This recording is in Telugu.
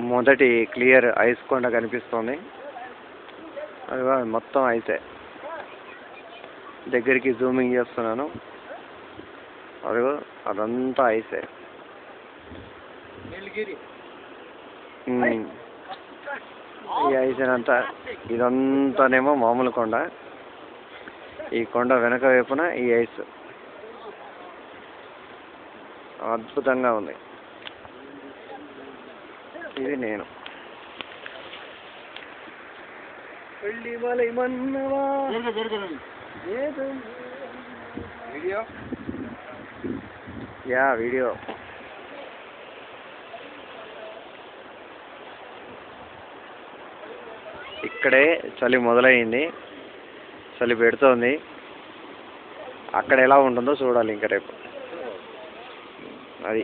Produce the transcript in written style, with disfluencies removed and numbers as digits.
మొదటి క్లియర్ ఐస్ కొండ కనిపిస్తుంది. అది మొత్తం ఐసే. దగ్గరికి జూమింగ్ చేస్తున్నాను. అదిగో అదంతా ఐసే. ఈ ఐసేనంతా ఇదంతానేమో మామూలు కొండ. ఈ కొండ వెనక వైపున ఈ ఐస్ అద్భుతంగా ఉంది. ఇది నేను వీడియో ఇక్కడే చలి మొదలైంది. చలి పెడుతోంది. అక్కడ ఎలా ఉంటుందో చూడాలి ఇంకా రేపు. అది